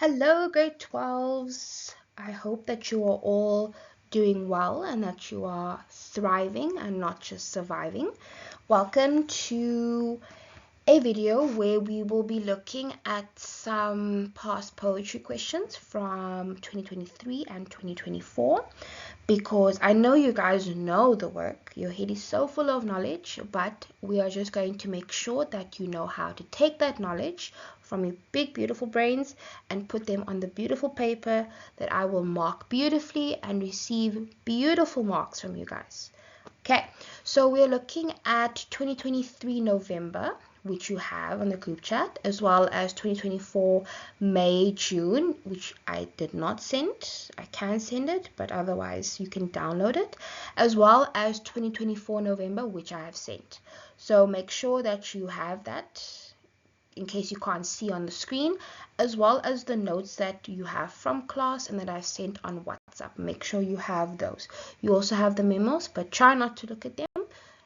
Hello, grade 12s. I hope that you are all doing well and that you are thriving and not just surviving. Welcome to a video where we will be looking at some past poetry questions from 2023 and 2024, because I know you guys know the work. Your head is so full of knowledge, but we are just going to make sure that you know how to take that knowledge from your big beautiful brains and put them on the beautiful paper that I will mark beautifully and receive beautiful marks from you guys. Okay, so we're looking at 2023 November, which you have on the group chat, as well as 2024 May, June, which I did not send. I can send it, but otherwise you can download it, as well as 2024 November, which I have sent. So make sure that you have that in case you can't see on the screen, as well as the notes that you have from class and that I've sent on WhatsApp. Make sure you have those. You also have the memos, but try not to look at them.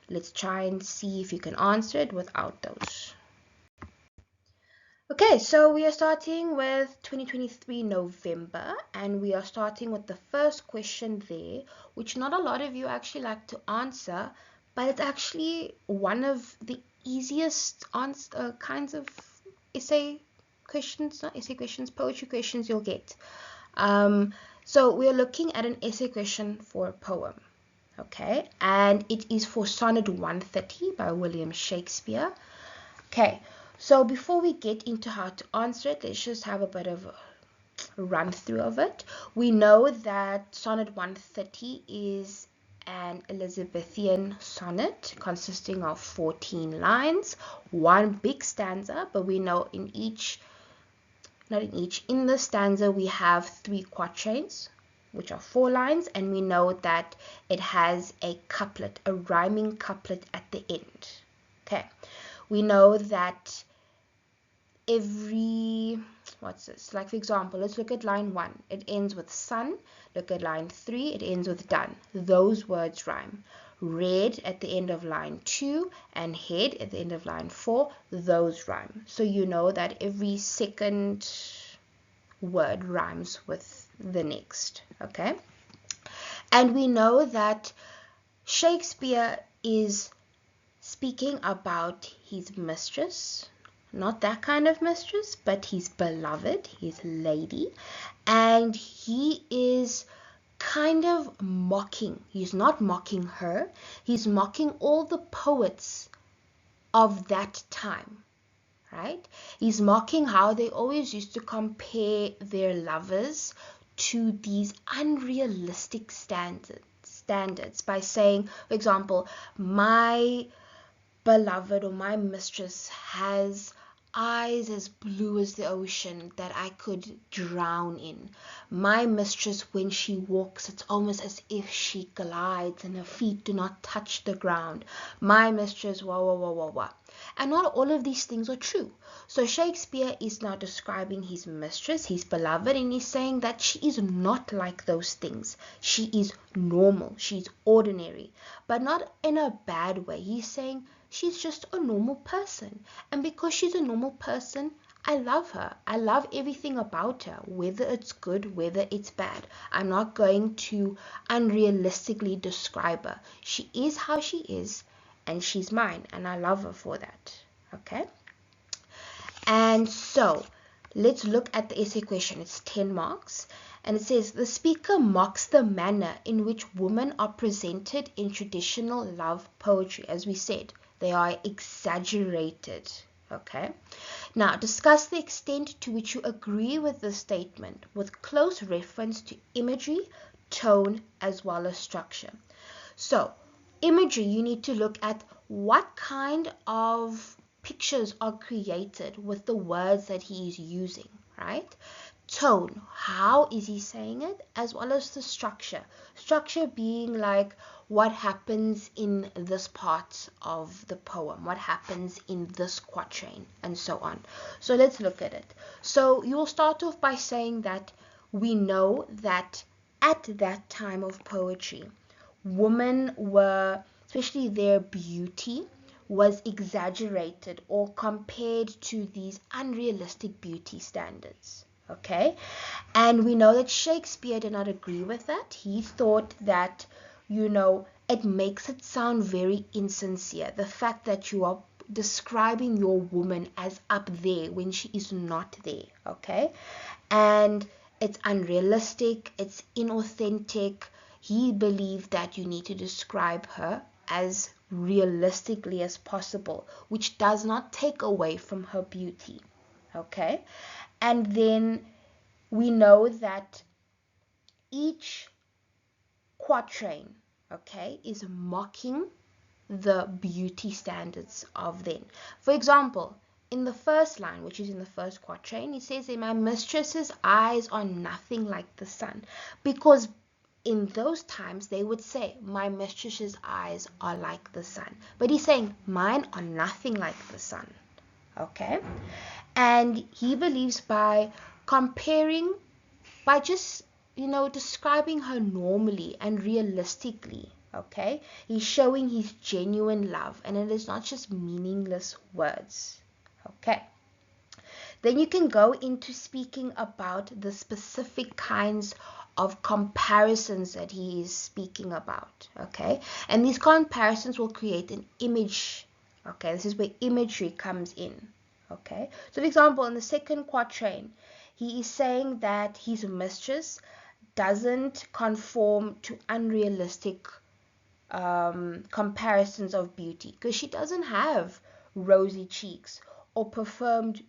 Let's try and see if you can answer it without those. Okay, so we are starting with 2023 November, and we are starting with the first question there, which not a lot of you actually like to answer, but it's actually one of the easiest kinds of essay questions, not essay questions, poetry questions you'll get. So we're looking at an essay question for a poem. Okay, and it is for Sonnet 130 by William Shakespeare. Okay, so before we get into how to answer it, let's just have a bit of a run through of it. We know that Sonnet 130 is an Elizabethan sonnet consisting of 14 lines, one big stanza, but we know in the stanza we have 3 quatrains, which are 4 lines, and we know that it has a couplet, a rhyming couplet at the end. Okay, we know that like for example, let's look at line 1. It ends with sun. Look at line 3. It ends with done. Those words rhyme. Red at the end of line 2 and head at the end of line 4, those rhyme. So you know that every second word rhymes with the next. Okay, and we know that Shakespeare is speaking about his mistress, not that kind of mistress, but his beloved, his lady, and he is kind of mocking. He's not mocking her, he's mocking all the poets of that time, right? He's mocking how they always used to compare their lovers to these unrealistic standards by saying, for example, my beloved or my mistress has eyes as blue as the ocean that I could drown in. My mistress, when she walks, it's almost as if she glides and her feet do not touch the ground. My mistress, wah. And not all of these things are true. So Shakespeare is now describing his mistress, his beloved, and he's saying that she is not like those things. She is normal. She's ordinary, but not in a bad way. He's saying she's just a normal person. And because she's a normal person, I love her. I love everything about her, whether it's good, whether it's bad. I'm not going to unrealistically describe her. She is how she is, and she's mine, and I love her for that. Okay? And so, let's look at the essay question. It's 10 marks. And it says, the speaker mocks the manner in which women are presented in traditional love poetry. As we said, they are exaggerated. Okay. Now, discuss the extent to which you agree with this statement with close reference to imagery, tone, as well as structure. So, imagery, you need to look at what kind of pictures are created with the words that he is using, right? Tone, how is he saying it, as well as the structure. Structure being like what happens in this part of the poem, what happens in this quatrain, and so on. So let's look at it. So you'll start off by saying that we know that at that time of poetry, women were, especially their beauty, was exaggerated or compared to these unrealistic beauty standards. Okay, and we know that Shakespeare did not agree with that. He thought that, it makes it sound very insincere. The fact that you are describing your woman as up there when she is not there, okay? And it's unrealistic, it's inauthentic. He believed that you need to describe her as realistically as possible, which does not take away from her beauty, okay? And then we know that each quatrain, okay, is mocking the beauty standards of then. For example, in the first line, which is in the first quatrain, he says, "My mistress's eyes are nothing like the sun," because in those times they would say, "My mistress's eyes are like the sun," but he's saying, "Mine are nothing like the sun." Okay, and he believes by comparing, by just describing her normally and realistically, okay, he's showing his genuine love, and it is not just meaningless words. Okay, then you can go into speaking about the specific kinds of comparisons that he is speaking about, okay, and these comparisons will create an image. Okay, this is where imagery comes in. Okay, so for example, in the second quatrain, he is saying that his mistress doesn't conform to unrealistic comparisons of beauty, because she doesn't have rosy cheeks or perfumed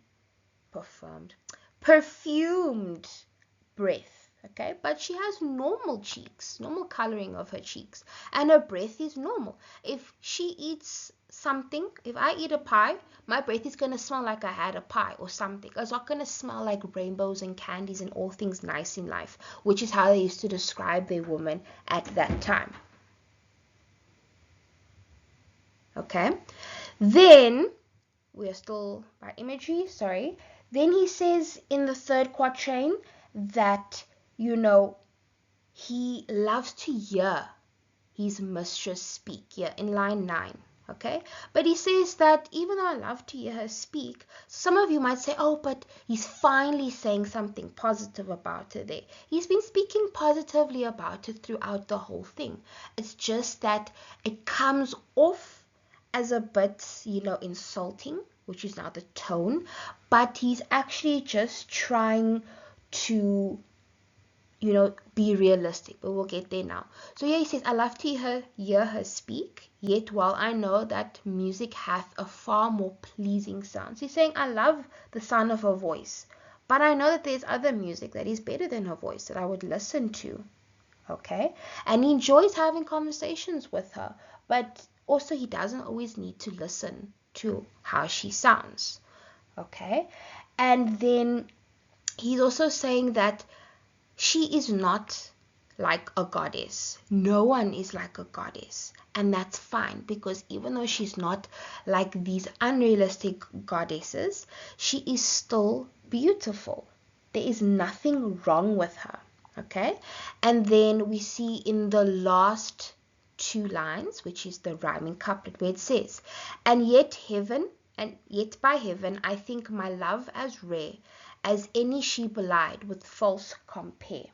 breath, okay, but she has normal cheeks, normal coloring of her cheeks, and her breath is normal. If she eats something, if I eat a pie, my breath is going to smell like I had a pie or something. It's not going to smell like rainbows and candies and all things nice in life, which is how they used to describe their woman at that time. Okay, then we are still by imagery, sorry. Then he says in the third quatrain that, he loves to hear his mistress speak, here in line 9. Okay, but he says that even though I love to hear her speak, some of you might say, "Oh, but he's finally saying something positive about her there." He's been speaking positively about her throughout the whole thing. It's just that it comes off as a bit, insulting, which is now the tone, but he's actually just trying to, be realistic, but we'll get there now. So here he says, "I love to hear her speak, yet while I know that music hath a far more pleasing sound." So he's saying, I love the sound of her voice, but I know that there's other music that is better than her voice that I would listen to. Okay, and he enjoys having conversations with her, but also he doesn't always need to listen to how she sounds. Okay, and then he's also saying that she is not like a goddess. No one is like a goddess, and that's fine, because even though she's not like these unrealistic goddesses, she is still beautiful. There is nothing wrong with her. Okay, and then we see in the last two lines, which is the rhyming couplet, where it says, and yet by heaven I think my love as rare as any she belied with false compare."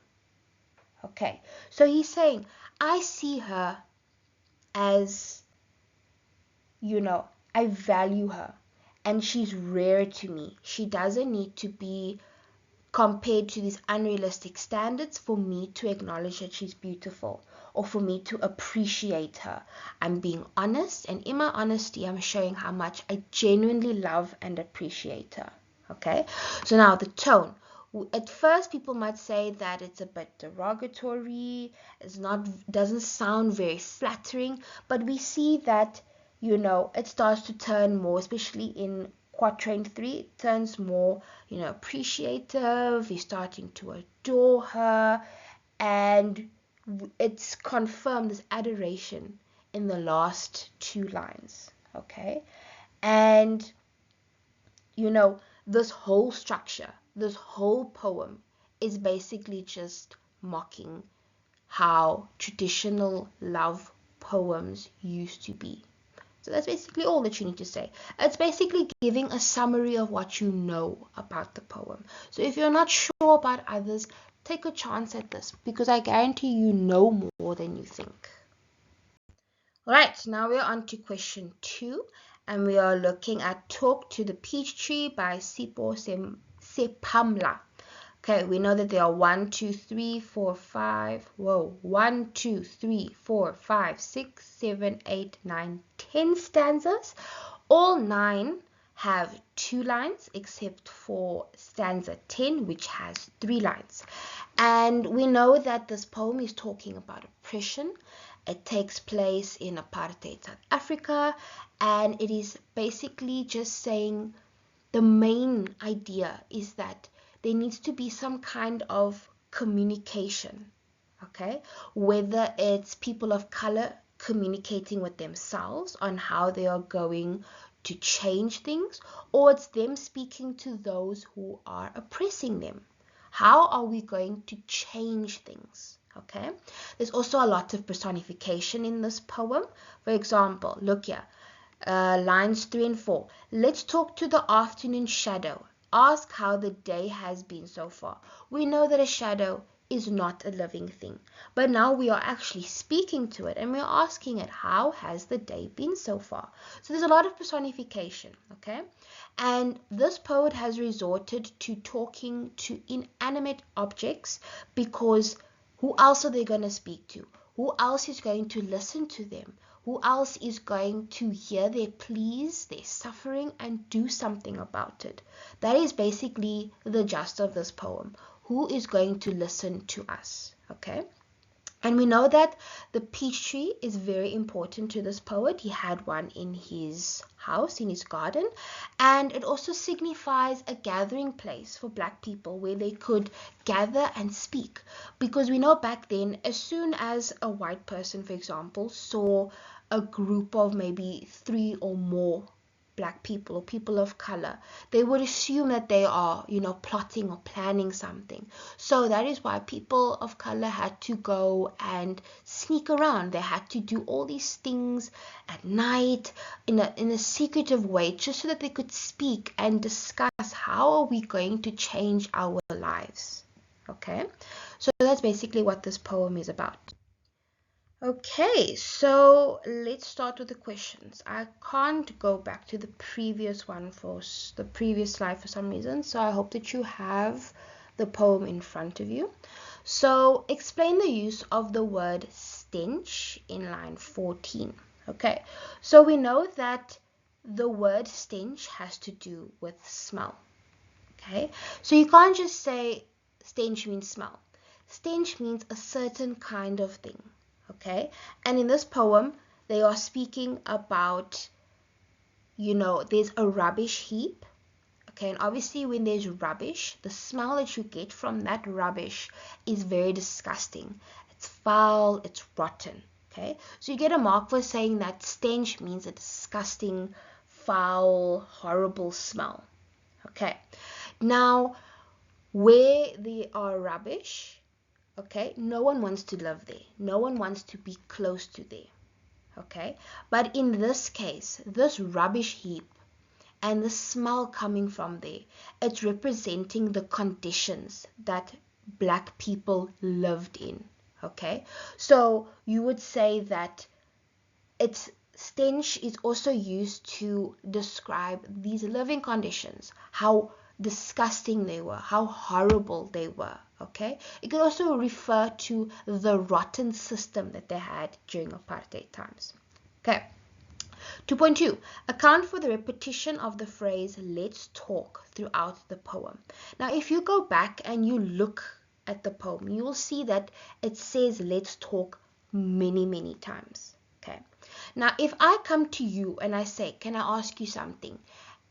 Okay, so he's saying, I see her as, I value her, and she's rare to me. She doesn't need to be compared to these unrealistic standards for me to acknowledge that she's beautiful or for me to appreciate her. I'm being honest, and in my honesty, I'm showing how much I genuinely love and appreciate her. Okay, so now the tone. At first, people might say that it's a bit derogatory, doesn't sound very flattering, but we see that, it starts to turn more, especially in quatrain 3, it turns more, appreciative. He's starting to adore her, and it's confirmed this adoration in the last two lines. Okay, and this whole structure, this whole poem is basically just mocking how traditional love poems used to be. So that's basically all that you need to say. It's basically giving a summary of what you know about the poem. So if you're not sure about others, take a chance at this, because I guarantee you know more than you think. Alright, now we're on to question 2, and we are looking at Talk to the Peach Tree by Sipho Sepamla. Okay, we know that there are 1, 2, 3, 4, 5, 1, 2, 3, 4, 5, 6, 7, 8, 9, 10 stanzas. All 9 have 2 lines, except for stanza 10, which has 3 lines. And we know that this poem is talking about oppression. It takes place in apartheid South Africa, and it is basically just saying the main idea is that there needs to be some kind of communication, okay? Whether it's people of color communicating with themselves on how they are going to change things, or it's them speaking to those who are oppressing them. How are we going to change things? Okay, there's also a lot of personification in this poem. For example, look here, lines 3 and 4. Let's talk to the afternoon shadow. Ask how the day has been so far. We know that a shadow is not a living thing, but now we are actually speaking to it and we're asking it, how has the day been so far? So there's a lot of personification, okay? And this poet has resorted to talking to inanimate objects, because who else are they going to speak to? Who else is going to listen to them? Who else is going to hear their pleas, their suffering, and do something about it? That is basically the gist of this poem. Who is going to listen to us? Okay? And we know that the peach tree is very important to this poet. He had one in his house, in his garden, and it also signifies a gathering place for black people where they could gather and speak. Because we know back then, as soon as a white person, for example, saw a group of maybe 3 or more black people or people of color, they would assume that they are, plotting or planning something. So that is why people of color had to go and sneak around. They had to do all these things at night in a secretive way, just so that they could speak and discuss, how are we going to change our lives? Okay, so that's basically what this poem is about. Okay, so let's start with the questions. I can't go back to the previous one for the previous slide for some reason, so I hope that you have the poem in front of you. So explain the use of the word stench in line 14. Okay, so we know that the word stench has to do with smell. Okay, so you can't just say stench means smell. Stench means a certain kind of thing. Okay, and in this poem they are speaking about, there's a rubbish heap. Okay, and obviously when there's rubbish, the smell that you get from that rubbish is very disgusting. It's foul, it's rotten. Okay, so you get a mark for saying that stench means a disgusting, foul, horrible smell. Okay, now where there are rubbish, okay, no one wants to live there. No one wants to be close to there. Okay, but in this case, this rubbish heap and the smell coming from there, it's representing the conditions that black people lived in. Okay, so you would say that its stench is also used to describe these living conditions, how disgusting they were, how horrible they were. Okay, it could also refer to the rotten system that they had during apartheid times. Okay, 2.2, account for the repetition of the phrase let's talk throughout the poem. Now if you go back and you look at the poem, you will see that it says let's talk many times. Okay, now if I come to you and I say, can I ask you something,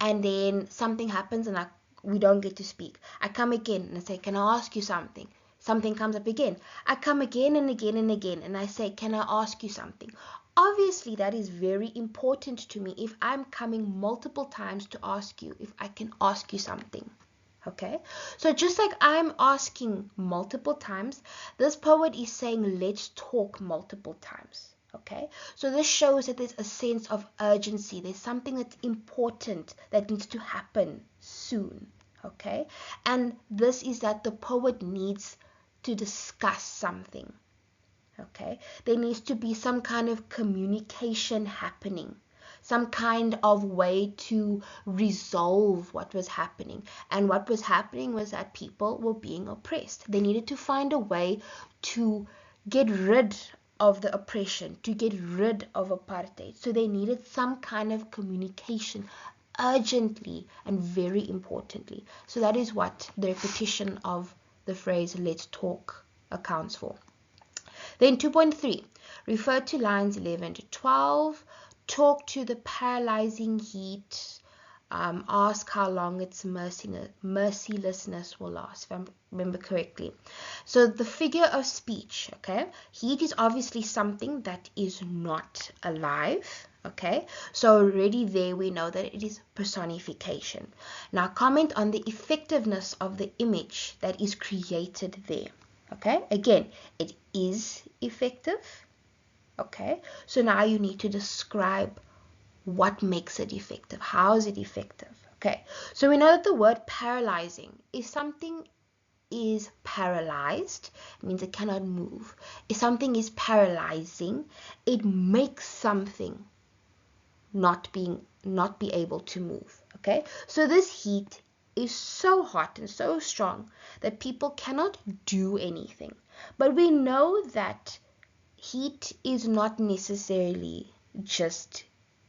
and then something happens and we don't get to speak, I come again and I say, can I ask you something? Something comes up again. I come again and again and again and I say, can I ask you something? Obviously that is very important to me if I'm coming multiple times to ask you if I can ask you something. Okay, so just like I'm asking multiple times, this poet is saying let's talk multiple times. Okay, so this shows that there's a sense of urgency. There's something that's important that needs to happen soon. Okay, and this is that the poet needs to discuss something. Okay, there needs to be some kind of communication happening, some kind of way to resolve what was happening. And what was happening was that people were being oppressed. They needed to find a way to get rid of the oppression, to get rid of apartheid. So they needed some kind of communication urgently and very importantly. So that is what the repetition of the phrase "let's talk" accounts for. Then 2.3, refer to lines 11 to 12, talk to the paralyzing heat, ask how long its mercilessness will last, if I remember correctly. So the figure of speech, okay, heat is obviously something that is not alive, okay, so already there we know that it is personification. Now comment on the effectiveness of the image that is created there. Okay, again, it is effective. Okay, so now you need to describe what makes it effective. How is it effective? Okay, so we know that the word paralyzing, if something is paralyzed, it means it cannot move. If something is paralyzing, it makes something not be able to move. Okay, so this heat is so hot and so strong that people cannot do anything. But we know that heat is not necessarily just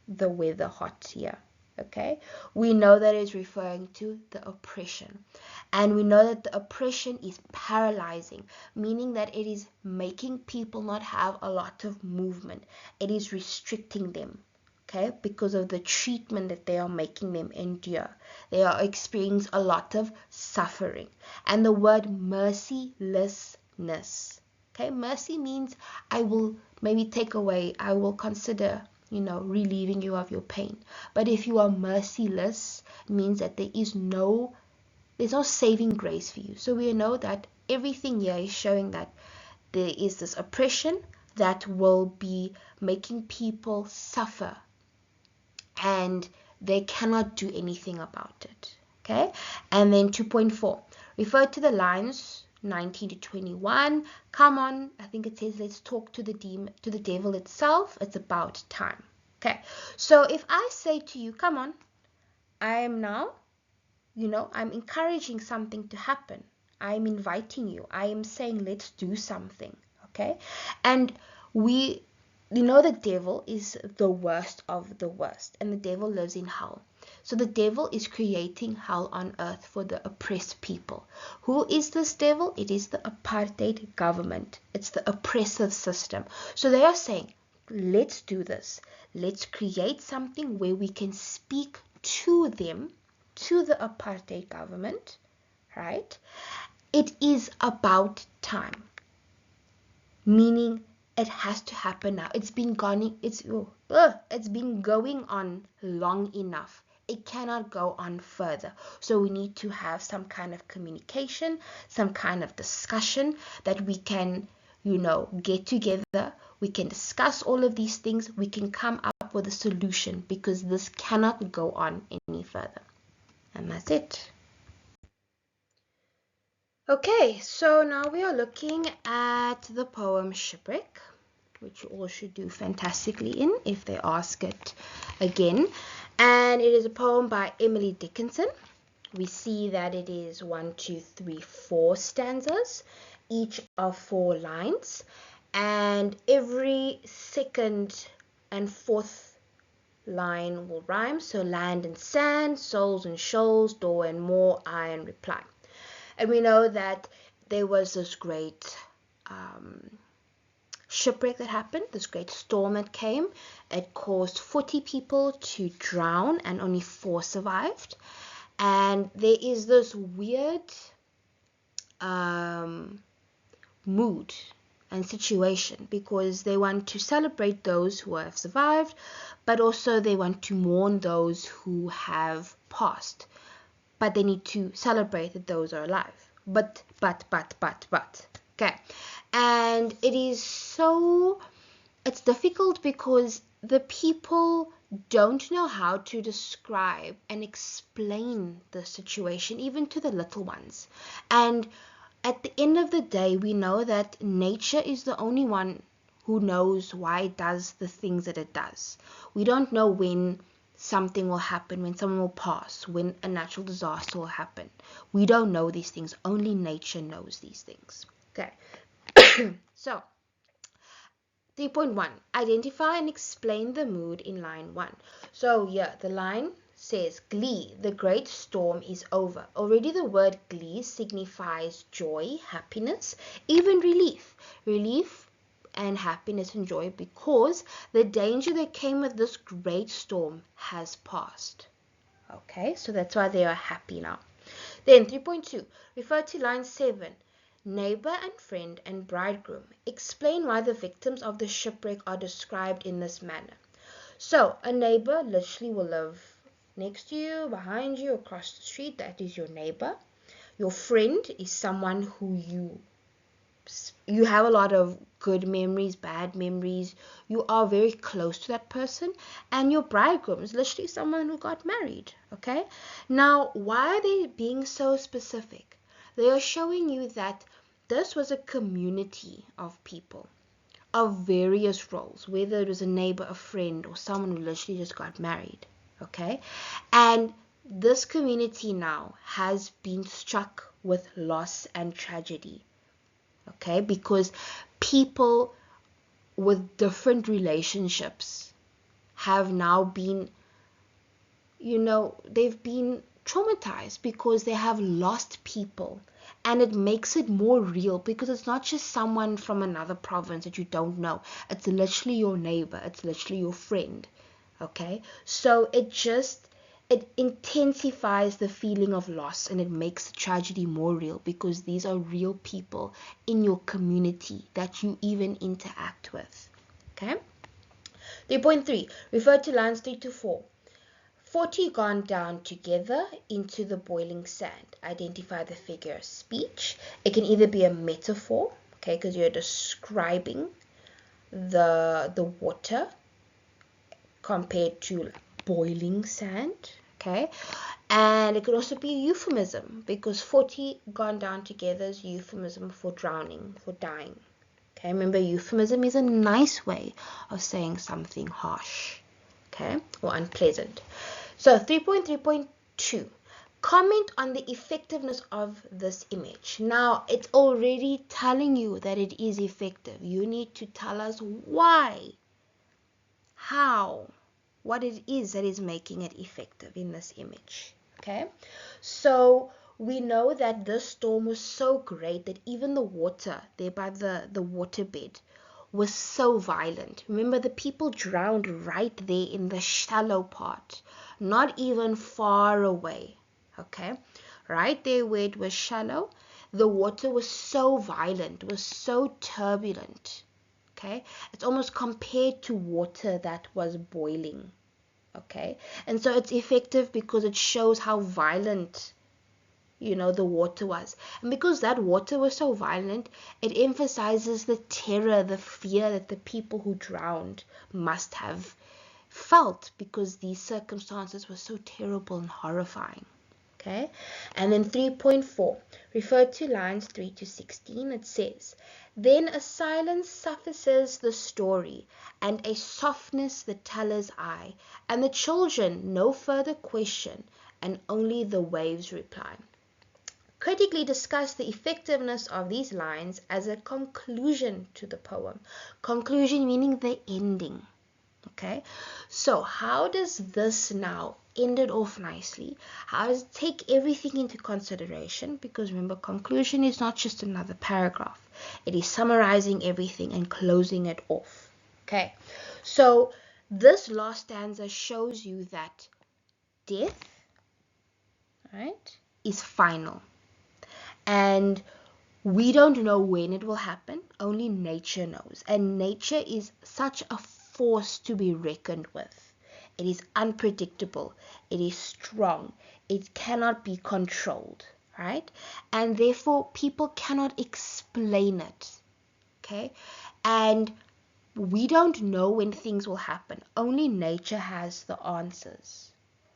the weather hot here. Okay, we know that it's referring to the oppression, and we know that the oppression is paralyzing, meaning that it is making people not have a lot of movement. It is restricting them. Okay, because of the treatment that they are making them endure. They are experiencing a lot of suffering. And the word mercilessness. Okay, mercy means I will maybe take away, I will consider, relieving you of your pain. But if you are merciless, it means that there's no saving grace for you. So we know that everything here is showing that there is this oppression that will be making people suffer, and they cannot do anything about it. Okay, and then 2.4, refer to the lines 19 to 21. Come on, I think it says let's talk to the devil itself. It's about time. Okay, so if I say to you, come on, I am now, I'm encouraging something to happen. I'm inviting you. I am saying let's do something. Okay, and the devil is the worst of the worst, and the devil lives in hell. So the devil is creating hell on earth for the oppressed people. Who is this devil? It is the apartheid government. It's the oppressive system. So they are saying, let's do this. Let's create something where we can speak to them, to the apartheid government, right? It is about time. Meaning it has to happen now. It's been going on long enough. It cannot go on further. So we need to have some kind of communication, some kind of discussion that we can, get together. We can discuss all of these things. We can come up with a solution, because this cannot go on any further. And that's it. Okay, so now we are looking at the poem Shipwreck, which you all should do fantastically in if they ask it again. And it is a poem by Emily Dickinson. We see that it is 4 stanzas, each of 4 lines, and every second and fourth line will rhyme. So land and sand, souls and shoals, door and more, I and reply. And we know that there was this great shipwreck that happened, this great storm that came. It caused 40 people to drown, and only 4 survived. And there is this weird mood and situation, because they want to celebrate those who have survived, but also they want to mourn those who have passed. But they need to celebrate that those are alive. But. Okay. And it is so it's difficult because the people don't know how to describe and explain the situation, even to the little ones. And at the end of the day, we know that nature is the only one who knows why it does the things that it does. We don't know when something will happen, when someone will pass, when a natural disaster will happen. We don't know these things. Only nature knows these things. Okay. So, 3.1. Identify and explain the mood in line 1. So, yeah, the line says, glee, the great storm is over. Already the word glee signifies joy, happiness, even relief. Relief and happiness and joy because the danger that came with this great storm has passed. Okay, so that's why they are happy now. Then 3.2. Refer to line 7. Neighbor and friend and bridegroom. Explain why the victims of the shipwreck are described in this manner. So, a neighbor literally will live next to you, behind you, across the street. That is your neighbor. Your friend is someone who you have a lot of good memories, bad memories. You are very close to that person. And your bridegroom is literally someone who got married. Okay? Now, why are they being so specific? They are showing you that this was a community of people of various roles, whether it was a neighbor, a friend, or someone who literally just got married. Okay? And this community now has been struck with loss and tragedy. Okay? Because people with different relationships have now been, they've been traumatized because they have lost people. And it makes it more real because it's not just someone from another province that you don't know. It's literally your neighbor. It's literally your friend. Okay? So it intensifies the feeling of loss and it makes the tragedy more real because these are real people in your community that you even interact with. Okay? 3.3. Refer to lines 3 to 4. 40 gone down together into the boiling sand. Identify the figure of speech. It can either be a metaphor, okay, because you're describing the water compared to boiling sand, okay, and it could also be a euphemism because 40 gone down together is euphemism for drowning, for dying. Okay, remember euphemism is a nice way of saying something harsh, okay, or unpleasant. So 3.3.2, comment on the effectiveness of this image. Now it's already telling you that it is effective. You need to tell us why, how, what it is that is making it effective in this image. Okay, so we know that this storm was so great that even the water there by the waterbed was so violent. Remember, the people drowned right there in the shallow part, not even far away. Okay, right there where it was shallow, the water was so violent, was so turbulent. Okay, it's almost compared to water that was boiling. Okay, and so it's effective because it shows how violent the water was. And because that water was so violent, it emphasizes the terror, the fear that the people who drowned must have felt because these circumstances were so terrible and horrifying. Okay, and then 3.4, refer to lines 3 to 16. It says, then a silence suffices the story, and a softness the teller's eye, and the children no further question, and only the waves reply. Critically discuss the effectiveness of these lines as a conclusion to the poem. Conclusion meaning the ending. Okay, so how does this now end it off nicely? How does it take everything into consideration? Because remember, conclusion is not just another paragraph. It is summarizing everything and closing it off. Okay, so this last stanza shows you that death, right, is final. And we don't know when it will happen. Only nature knows. And nature is such a force to be reckoned with. It is unpredictable. It is strong. It cannot be controlled, right? And therefore, people cannot explain it, okay? And we don't know when things will happen. Only nature has the answers.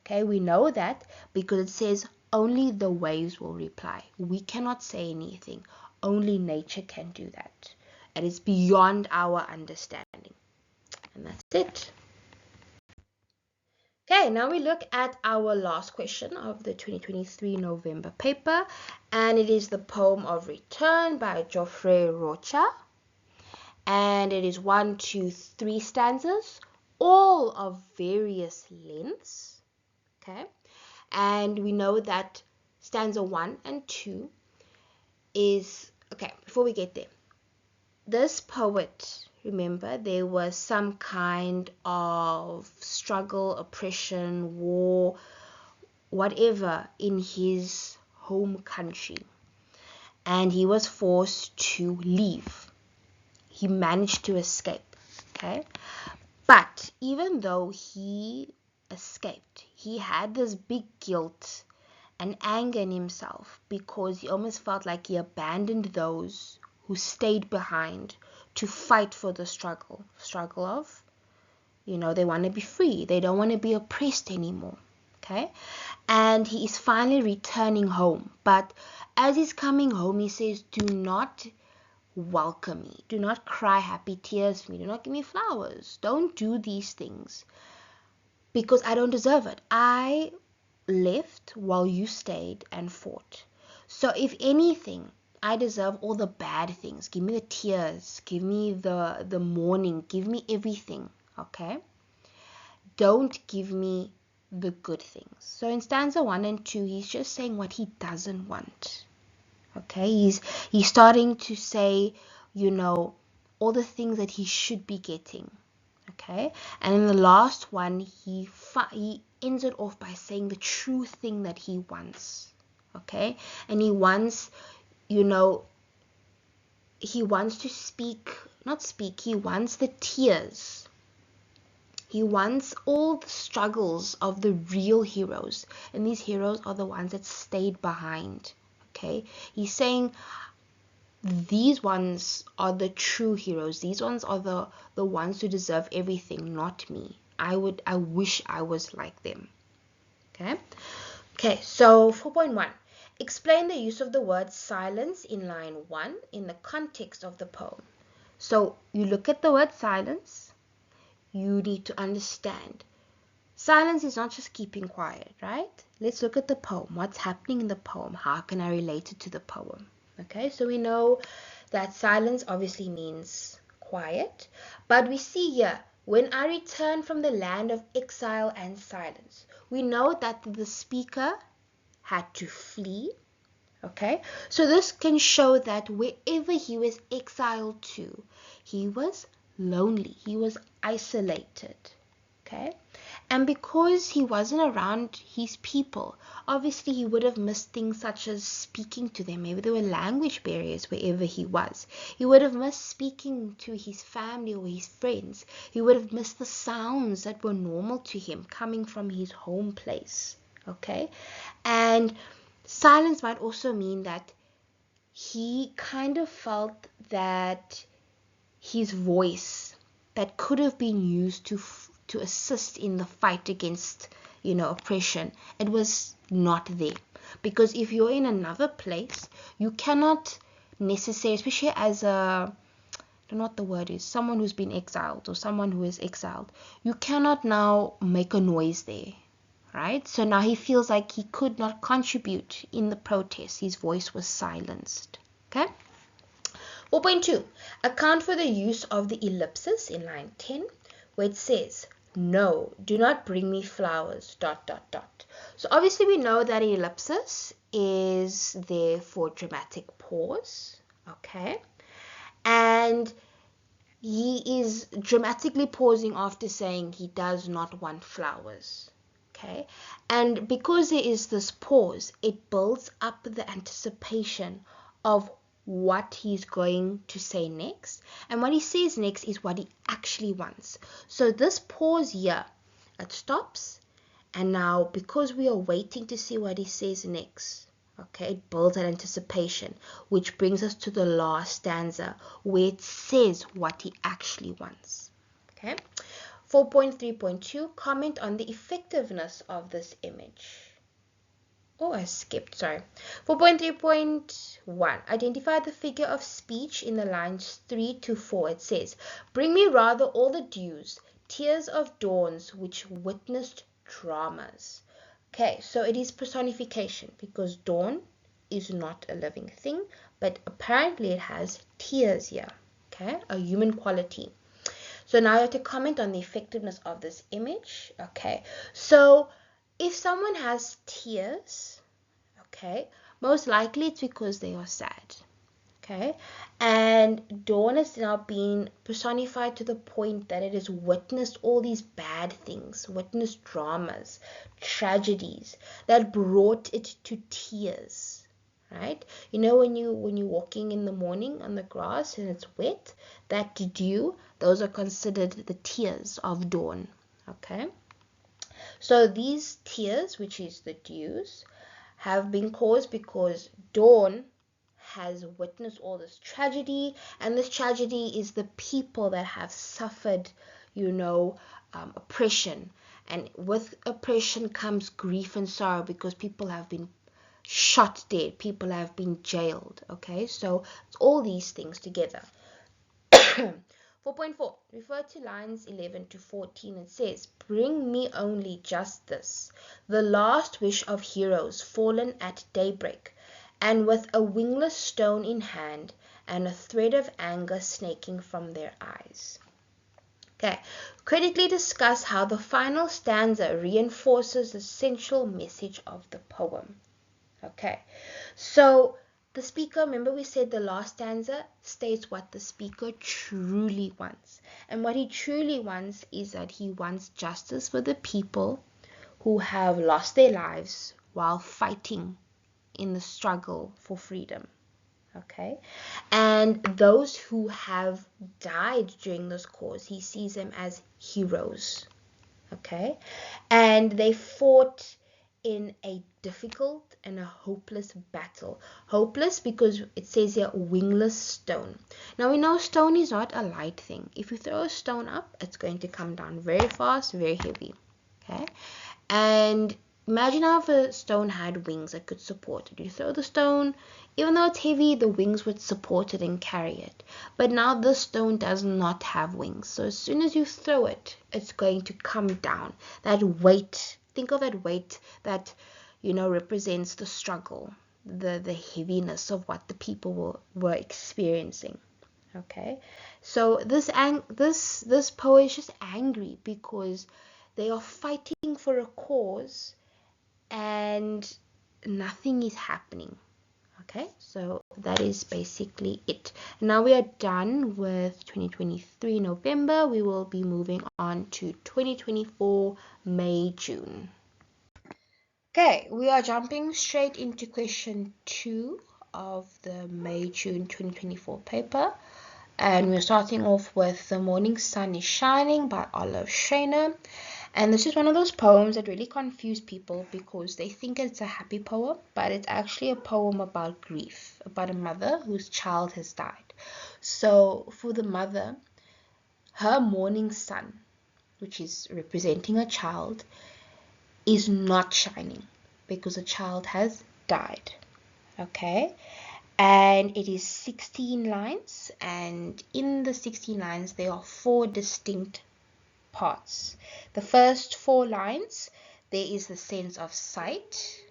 Okay, we know that because it says only the waves will reply. We cannot say anything. Only nature can do that. And it's beyond our understanding. And that's it. Okay, now we look at our last question of the 2023 November paper, and it is the poem of Return by Geoffrey Rocha. And it is 1, 2, 3 stanzas, all of various lengths. Okay, and we know that stanza 1 and 2 is, okay, before we get there, this poet, remember, there was some kind of struggle, oppression, war, whatever in his home country, and he was forced to leave. He managed to escape, okay? But even though he escaped, he had this big guilt and anger in himself because he almost felt like he abandoned those who stayed behind to fight for the struggle of, they want to be free. They don't want to be oppressed anymore, okay? And he is finally returning home. But as he's coming home, he says, do not welcome me. Do not cry happy tears for me. Do not give me flowers. Don't do these things because I don't deserve it. I left while you stayed and fought. So if anything, I deserve all the bad things. Give me the tears. Give me the mourning. Give me everything, okay? Don't give me the good things. So in stanza 1 and 2, he's just saying what he doesn't want. Okay, he's starting to say, all the things that he should be getting. Okay, and in the last one, he ends it off by saying the true thing that he wants. Okay, and he wants, he wants to he wants the tears. He wants all the struggles of the real heroes, and these heroes are the ones that stayed behind. Okay, he's saying these ones are the true heroes. These ones are the ones who deserve everything, not me. I wish I was like them. Okay, so 4.1. Explain the use of the word silence in line 1 in the context of the poem. So you look at the word silence, you need to understand. Silence is not just keeping quiet, right? Let's look at the poem. What's happening in the poem? How can I relate it to the poem? Okay, so we know that silence obviously means quiet, but we see here, when I return from the land of exile and silence, we know that the speaker had to flee. Okay, so this can show that wherever he was exiled to, he was lonely, he was isolated. Okay, and because he wasn't around his people, obviously he would have missed things such as speaking to them. Maybe there were language barriers wherever he was. He would have missed speaking to his family or his friends. He would have missed the sounds that were normal to him coming from his home place. Okay, and silence might also mean that he kind of felt that his voice that could have been used to assist in the fight against, oppression, it was not there. Because if you're in another place, you cannot necessarily, especially as I don't know what the word is, someone who's been exiled or someone who is exiled, you cannot now make a noise there, right? So now he feels like he could not contribute in the protest. His voice was silenced. Okay. 4.2. Account for the use of the ellipsis in line 10, where it says, no, do not bring me flowers, ... So obviously we know that ellipsis is there for dramatic pause, okay? And he is dramatically pausing after saying he does not want flowers, okay? And because there is this pause, it builds up the anticipation of what he's going to say next, and what he says next is what he actually wants. So this pause here, it stops, and now because we are waiting to see what he says next, Okay, it builds an anticipation, which brings us to the last stanza where it says what he actually wants. Okay, 4.3.2, comment on the effectiveness of this image. Oh, I skipped, sorry. 4.3.1, identify the figure of speech in the lines 3 to 4. It says, bring me rather all the dews, tears of dawns which witnessed dramas. Okay, so it is personification because dawn is not a living thing, but apparently it has tears here, okay, a human quality. So now you have to comment on the effectiveness of this image, okay. So if someone has tears, okay, most likely it's because they are sad, okay, and dawn has now been personified to the point that it has witnessed all these bad things, witnessed dramas, tragedies that brought it to tears, right? You know, when you're walking in the morning on the grass and it's wet, that dew, those are considered the tears of dawn, okay. So these tears, which is the dews, have been caused because dawn has witnessed all this tragedy, and this tragedy is the people that have suffered, oppression, and with oppression comes grief and sorrow because people have been shot dead, people have been jailed, okay, so it's all these things together. 4.4, refer to lines 11 to 14. It says, bring me only just this, the last wish of heroes fallen at daybreak, and with a wingless stone in hand, and a thread of anger snaking from their eyes. Okay, critically discuss how the final stanza reinforces the central message of the poem. Okay, so the speaker, remember we said the last stanza states what the speaker truly wants. And what he truly wants is that he wants justice for the people who have lost their lives while fighting in the struggle for freedom. Okay, and those who have died during this cause, he sees them as heroes. Okay, and they fought in a difficult and a hopeless battle. Hopeless because it says here wingless stone. Now we know stone is not a light thing. If you throw a stone up, it's going to come down very fast, very heavy. Okay, and imagine how if a stone had wings that could support it. You throw the stone, even though it's heavy, the wings would support it and carry it. But now this stone does not have wings. So as soon as you throw it, it's going to come down. That weight, think of that weight that, represents the struggle, the heaviness of what the people were experiencing. Okay, so this poet is just angry because they are fighting for a cause and nothing is happening. Okay, so that is basically it. Now we are done with 2023 November. We will be moving on to 2024 May, June. Okay, we are jumping straight into question 2 of the May, June 2024 paper. And we're starting off with The Morning Sun is Shining by Olive Schreiner. And this is one of those poems that really confuse people because they think it's a happy poem, but it's actually a poem about grief, about a mother whose child has died. So for the mother, her morning sun, which is representing a child, is not shining because the child has died. Okay? And it is 16 lines, and in the 16 lines there are 4 distinct parts. The first 4 lines, there is the sense of sight.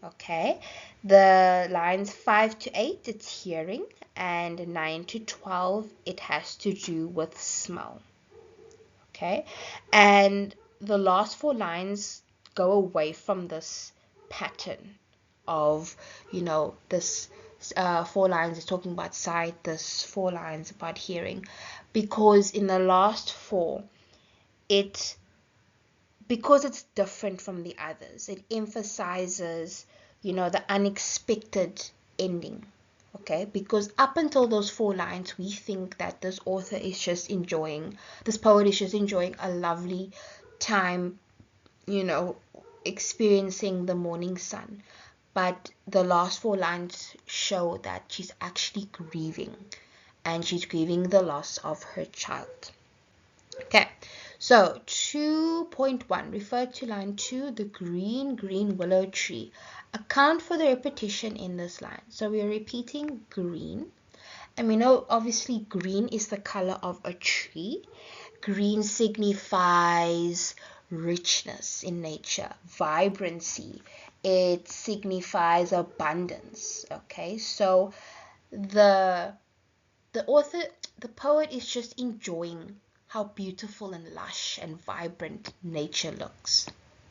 Okay, the lines 5 to 8, it's hearing, and 9 to 12, it has to do with smell. Okay, and the last 4 lines go away from this pattern of, this 4 lines is talking about sight, this 4 lines about hearing, because in the last 4, because it's different from the others, it emphasizes, the unexpected ending. Okay, because up until those 4 lines, we think that this poet is just enjoying a lovely time, experiencing the morning sun. but the last 4 lines show that she's actually grieving, and she's grieving the loss of her child. Okay, so 2.1, refer to line 2, the green, green willow tree. Account for the repetition in this line. So we are repeating green, and we know obviously green is the color of a tree. Green signifies richness in nature, vibrancy. It signifies abundance. Okay, so the poet is just enjoying how beautiful and lush and vibrant nature looks.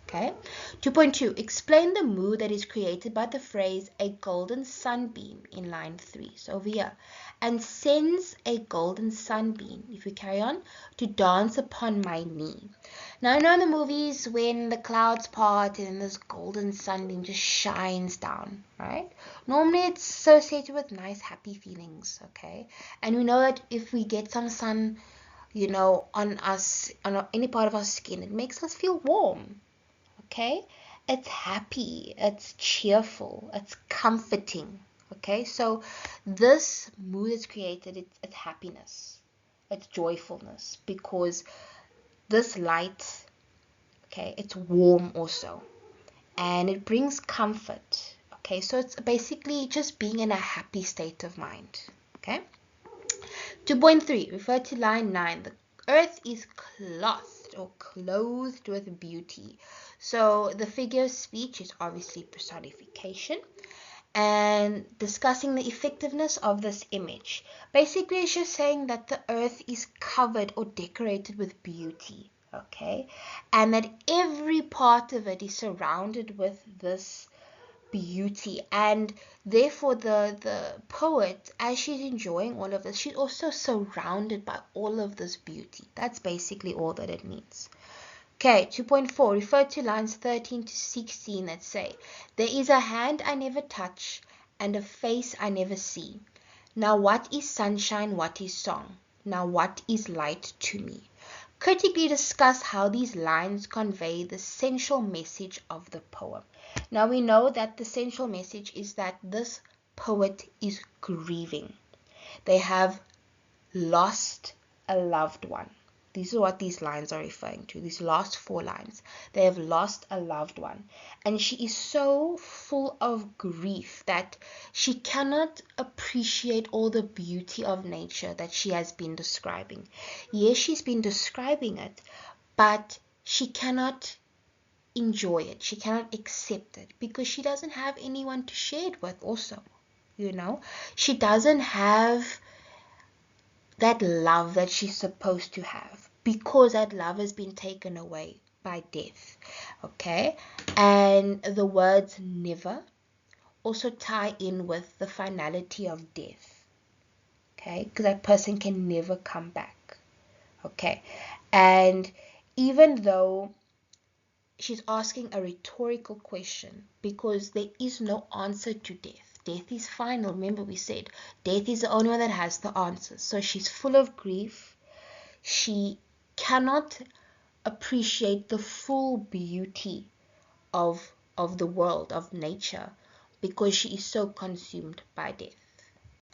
Okay. 2.2, explain the mood that is created by the phrase a golden sunbeam in line 3. So over here, and sends a golden sunbeam, if we carry on, to dance upon my knee. Now I know in the movies when the clouds part and this golden sunbeam just shines down, right? Normally it's associated with nice happy feelings, okay? And we know that if we get some sun, on us, on any part of our skin, it makes us feel warm. Okay, it's happy, it's cheerful, it's comforting. Okay, so this mood is created, it's happiness, it's joyfulness, because this light, okay, it's warm also, and it brings comfort. Okay, so it's basically just being in a happy state of mind. Okay. 2.3, refer to line 9. The earth is clothed with beauty. So the figure of speech is obviously personification, and discussing the effectiveness of this image. Basically, it's just saying that the earth is covered or decorated with beauty, okay? And that every part of it is surrounded with this beauty, and therefore the poet, as she's enjoying all of this, she's also surrounded by all of this beauty. That's basically all that it means. Okay, 2.4, refer to lines 13 to 16 that say, there is a hand I never touch and a face I never see. Now what is sunshine, what is song? Now what is light to me? Critically discuss how these lines convey the central message of the poem. Now we know that the central message is that this poet is grieving. They have lost a loved one. These are what these lines are referring to, these last 4 lines. They have lost a loved one. And she is so full of grief that she cannot appreciate all the beauty of nature that she has been describing. Yes, she's been describing it, but she cannot enjoy it. She cannot accept it because she doesn't have anyone to share it with also. She doesn't have that love that she's supposed to have, because that love has been taken away by death. Okay, and the words never also tie in with the finality of death. Okay, because that person can never come back. Okay, and even though she's asking a rhetorical question, because there is no answer to death. Death is final. Remember, we said death is the only one that has the answers. So she's full of grief. She cannot appreciate the full beauty of the world, of nature, because she is so consumed by death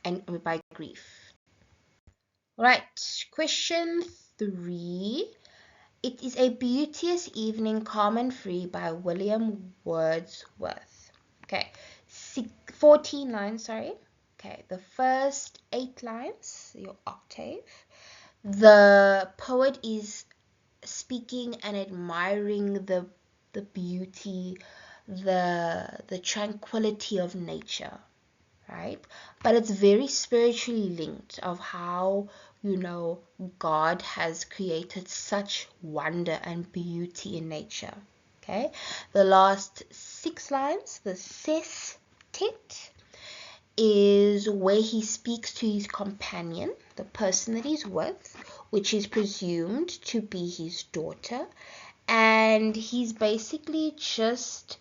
and by grief. Right, question 3. It is a beauteous evening, calm and free, by William Wordsworth. Okay, 14 lines, sorry. Okay, the first 8 lines, your octave. The poet is speaking and admiring the beauty, the tranquility of nature, right? But it's very spiritually linked of how, God has created such wonder and beauty in nature. Okay, the last 6 lines, the sestet, is where he speaks to his companion, the person that he's with, which is presumed to be his daughter, and he's basically just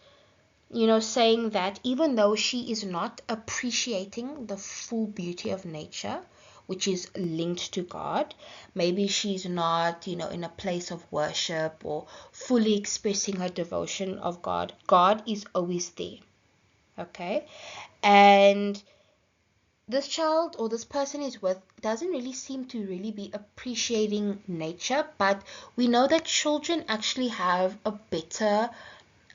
saying that even though she is not appreciating the full beauty of nature, which is linked to God, maybe she's not, in a place of worship or fully expressing her devotion of God, God is always there. okay? And this child or this person is with doesn't really seem to really be appreciating nature, but we know that children actually have a better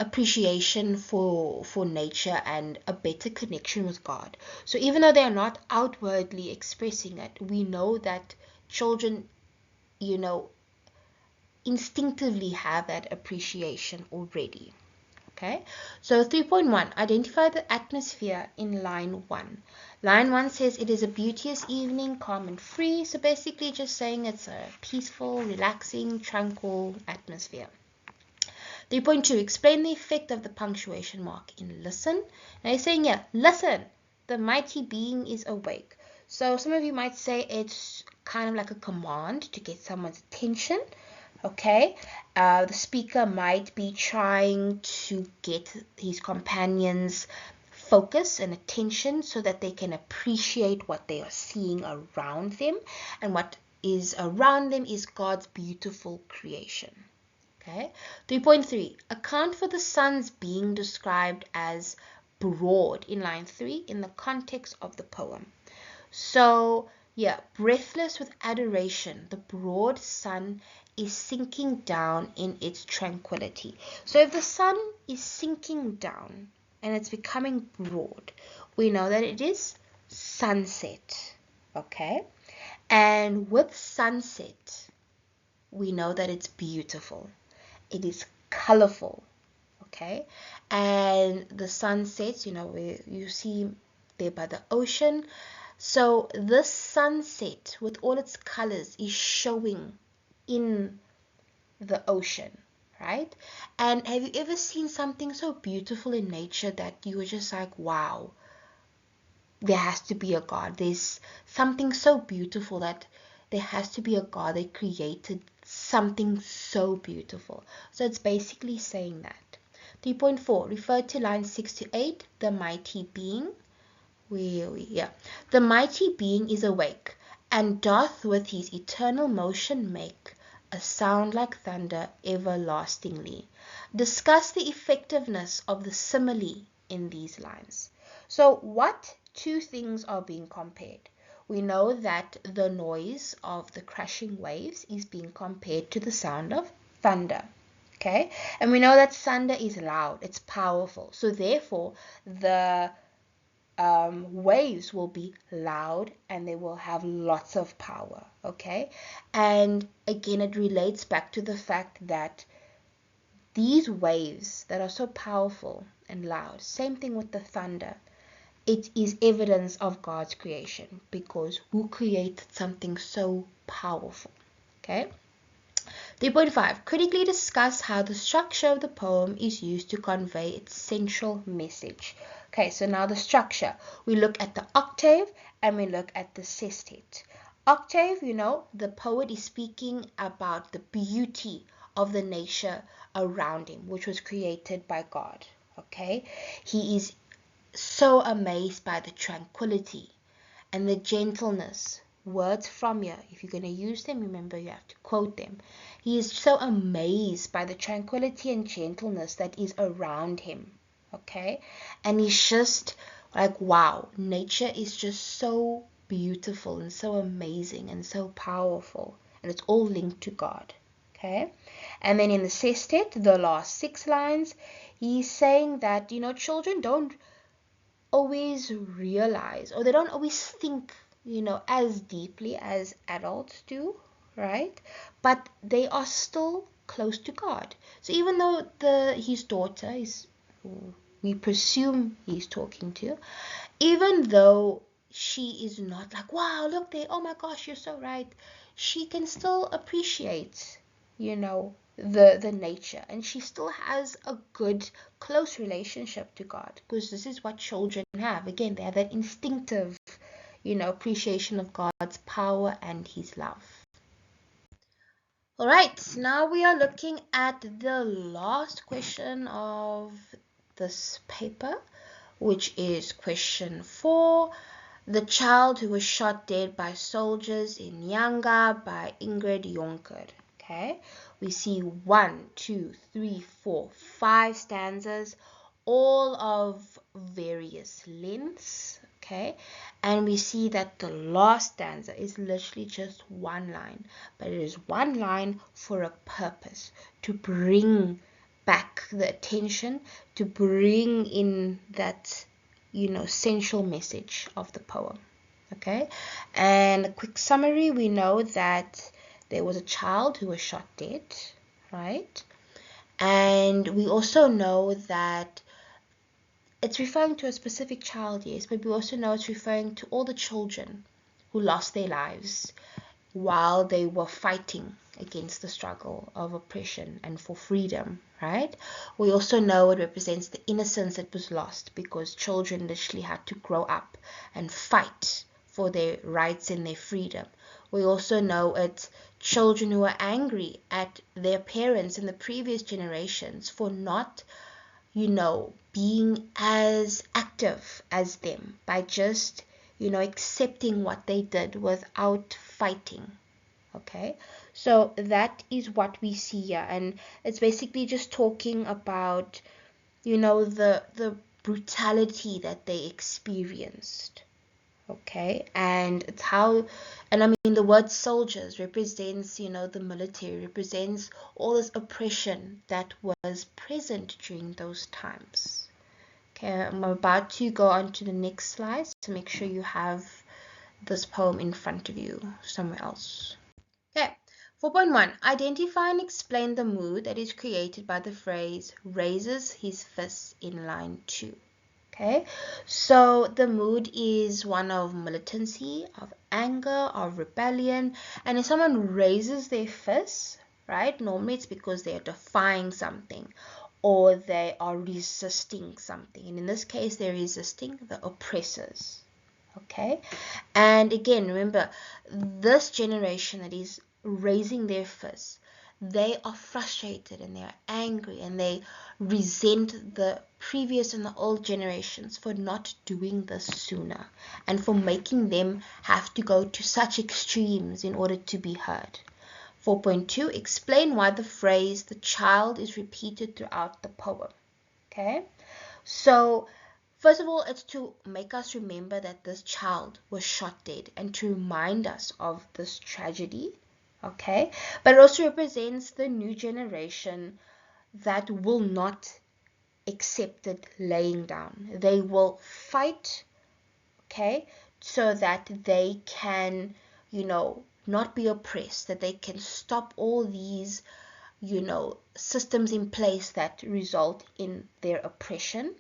appreciation for nature and a better connection with God. So even though they are not outwardly expressing it, we know that children, instinctively have that appreciation already. Okay, so 3.1, identify the atmosphere in line 1. Line 1 says it is a beauteous evening, calm and free. So basically just saying it's a peaceful, relaxing, tranquil atmosphere. 3.2, explain the effect of the punctuation mark in listen. Now you're saying, yeah, listen, the mighty being is awake. So some of you might say it's kind of like a command to get someone's attention. Okay, the speaker might be trying to get his companions' focus and attention so that they can appreciate what they are seeing around them, and what is around them is God's beautiful creation. Okay, 3.3, account for the sun's being described as broad in line 3 in the context of the poem. So yeah, breathless with adoration, the broad sun is sinking down in its tranquility. So if the sun is sinking down and it's becoming broad, we know that it is sunset. Okay, and with sunset, we know that it's beautiful. It is colorful. Okay, and the sun sets, where you see there by the ocean. So this sunset with all its colors is showing in the ocean, right? And have you ever seen something so beautiful in nature that you were just like, wow, there has to be a God. There's something so beautiful that there has to be a God that created something so beautiful. So it's basically saying that. 3.4, refer to lines 6 to 8, the mighty being. The mighty being is awake, and doth with his eternal motion make a sound like thunder everlastingly. Discuss the effectiveness of the simile in these lines. So what two things are being compared? We know that the noise of the crashing waves is being compared to the sound of thunder. Okay, and we know that thunder is loud, it's powerful. So therefore, the waves will be loud and they will have lots of power. Okay, and again, it relates back to the fact that these waves that are so powerful and loud, same thing with the thunder, it is evidence of God's creation, because who created something so powerful? Okay. 3.5, critically discuss how the structure of the poem is used to convey its central message. Okay, so now the structure. We look at the octave and we look at the sestet. Octave, the poet is speaking about the beauty of the nature around him, which was created by God. Okay, he is so amazed by the tranquility and the gentleness. Words from here, if you're going to use them, remember you have to quote them. He is so amazed by the tranquility and gentleness that is around him. Okay, and he's just like, wow, nature is just so beautiful and so amazing and so powerful, and it's all linked to God. Okay, and then in the sestet, the last 6 lines, he's saying that children don't always realize, or they don't always think, as deeply as adults do, right? But they are still close to God. So even though his daughter is, we presume he's talking to, even though she is not like, wow, look there, oh my gosh, you're so right, she can still appreciate, the nature, and she still has a good close relationship to God, because this is what children have. Again, they have that instinctive appreciation of God's power and his love. All right, now we are looking at the last question of this paper, which is question 4, the child who was shot dead by soldiers in Nyanga, by Ingrid Jonker. Okay, we see 1, 2, 3, 4, 5 stanzas, all of various lengths, okay? And we see that the last stanza is literally just one line, but it is one line for a purpose, to bring back the attention, to bring in that, central message of the poem, okay? And a quick summary, we know that there was a child who was shot dead, right? And we also know that it's referring to a specific child, yes, but we also know it's referring to all the children who lost their lives while they were fighting against the struggle of oppression and for freedom, right? We also know it represents the innocence that was lost because children literally had to grow up and fight for their rights and their freedom. We also know it's children who are angry at their parents in the previous generations for not, being as active as them by just, accepting what they did without fighting. Okay, so that is what we see here, and it's basically just talking about, the brutality that they experienced. Okay, and it's how, and I mean, the word soldiers represents, the military, represents all this oppression that was present during those times. Okay, I'm about to go on to the next slide to make sure you have this poem in front of you somewhere else. Okay, 4.1. Identify and explain the mood that is created by the phrase raises his fist in line 2. Okay, so the mood is one of militancy, of anger, of rebellion, and if someone raises their fist, right, normally it's because they are defying something or they are resisting something, and in this case they're resisting the oppressors. Okay, and again, remember, this generation that is raising their fists, they are frustrated and they are angry and they resent the previous and the old generations for not doing this sooner and for making them have to go to such extremes in order to be heard. 4.2, explain why the phrase the child is repeated throughout the poem. Okay, so first of all, it's to make us remember that this child was shot dead and to remind us of this tragedy, okay? But it also represents the new generation that will not accept it laying down. They will fight, okay, so that they can, not be oppressed, that they can stop all these, systems in place that result in their oppression.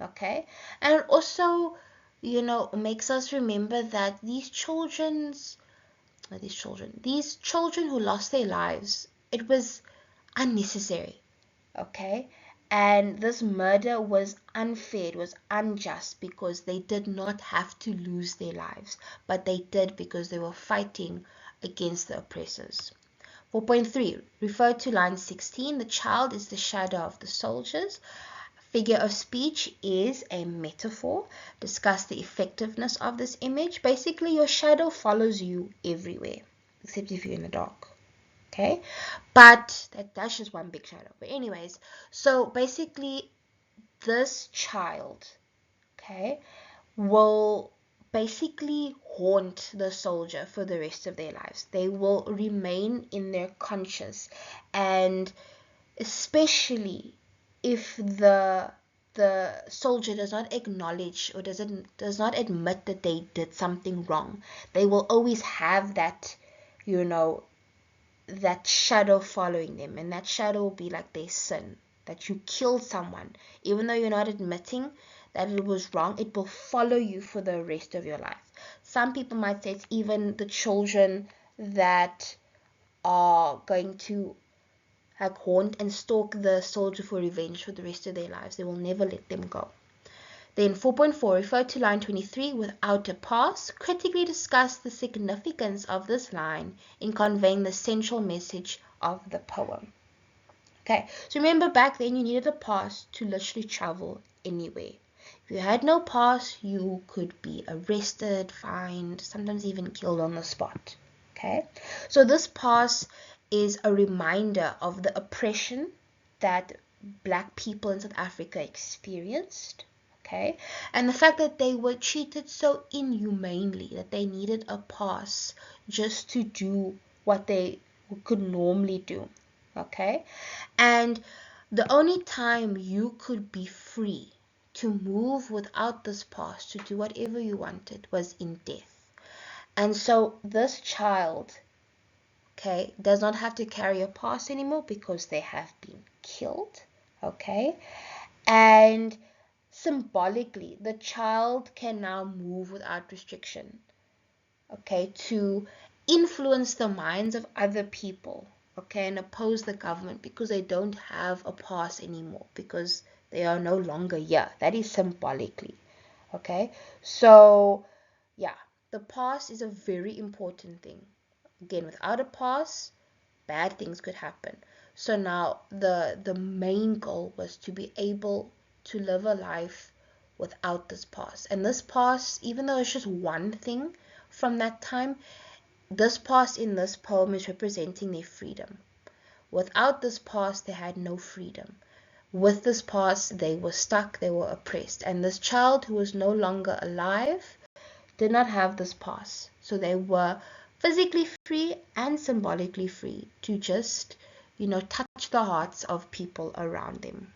Okay, and it also, makes us remember that these children who lost their lives, it was unnecessary. Okay, and this murder was unfair, it was unjust because they did not have to lose their lives, but they did because they were fighting against the oppressors. 4.3, refer to line 16. The child is the shadow of the soldiers. Figure of speech is a metaphor. Discuss the effectiveness of this image. Basically, your shadow follows you everywhere, except if you're in the dark. Okay, but that's just one big shadow. But anyways, so basically, this child, okay, will basically haunt the soldier for the rest of their lives. They will remain in their conscious, and especially if the soldier does not acknowledge or does not admit that they did something wrong, they will always have that, that shadow following them, and that shadow will be like their sin, that you killed someone. Even though you're not admitting that it was wrong, it will follow you for the rest of your life. Some people might say it's even the children that are going to haunt and stalk the soldier for revenge for the rest of their lives. They will never let them go. Then 4.4, refer to line 23 without a pass. Critically discuss the significance of this line in conveying the central message of the poem. Okay, so remember back then you needed a pass to literally travel anywhere. If you had no pass, you could be arrested, fined, sometimes even killed on the spot. Okay, so this pass is a reminder of the oppression that Black people in South Africa experienced. okay? And the fact that they were treated so inhumanely that they needed a pass just to do what they could normally do, okay? And the only time you could be free to move without this pass, to do whatever you wanted, was in death. And so this child, okay, does not have to carry a pass anymore because they have been killed, okay? And symbolically, the child can now move without restriction, okay, to influence the minds of other people, okay, and oppose the government because they don't have a pass anymore, because they are no longer here. That is symbolically, okay? So, yeah, the pass is a very important thing. Again, without a pass, bad things could happen. So now the main goal was to be able to live a life without this pass. And this pass, even though it's just one thing from that time, this pass in this poem is representing their freedom. Without this pass, they had no freedom. With this pass, they were stuck, they were oppressed. And this child who was no longer alive did not have this pass. So they were physically free and symbolically free to just, touch the hearts of people around them.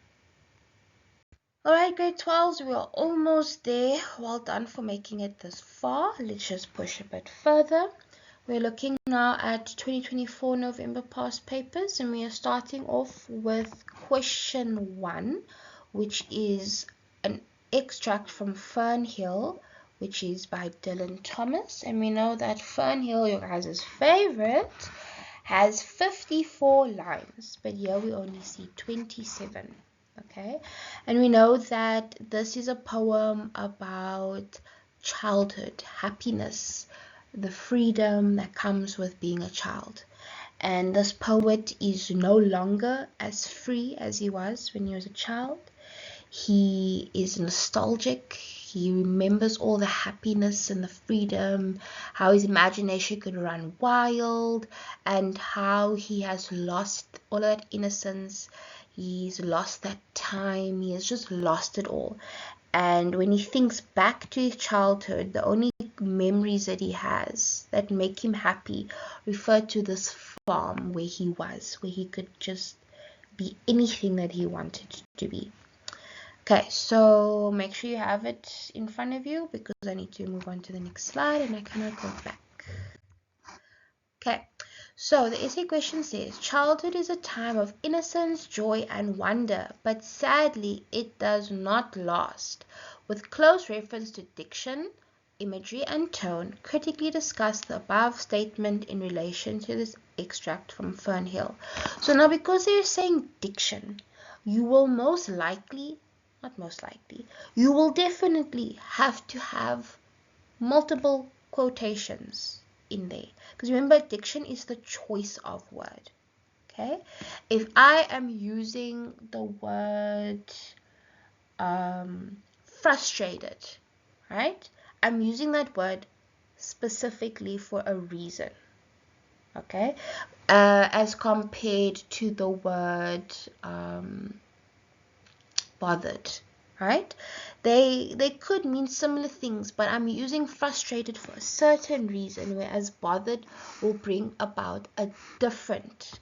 Alright, grade 12s, we are almost there. Well done for making it this far. Let's just push a bit further. We're looking now at 2024 November past papers, and we are starting off with question 1, which is an extract from Fernhill, which is by Dylan Thomas. And we know that Fernhill, your guys' favorite, has 54 lines, but here we only see 27. Okay, and we know that this is a poem about childhood, happiness, the freedom that comes with being a child. And this poet is no longer as free as he was when he was a child. He is nostalgic. He remembers all the happiness and the freedom, how his imagination could run wild, and how he has lost all that innocence. He's lost that time. He has just lost it all. And when he thinks back to his childhood, the only memories that he has that make him happy refer to this farm where he was, where he could just be anything that he wanted to be. Okay, so make sure you have it in front of you because I need to move on to the next slide and I cannot go back. Okay, so the essay question says, childhood is a time of innocence, joy, and wonder, but sadly it does not last. With close reference to diction, imagery, and tone, critically discuss the above statement in relation to this extract from Fernhill. So now because they're saying diction, you will most likely, not most likely, you will definitely have to have multiple quotations in there. Because remember, diction is the choice of word. Okay? If I am using the word frustrated, right? I'm using that word specifically for a reason. Okay? As compared to the word bothered, right? They could mean similar things, but I'm using frustrated for a certain reason, whereas bothered will bring about a different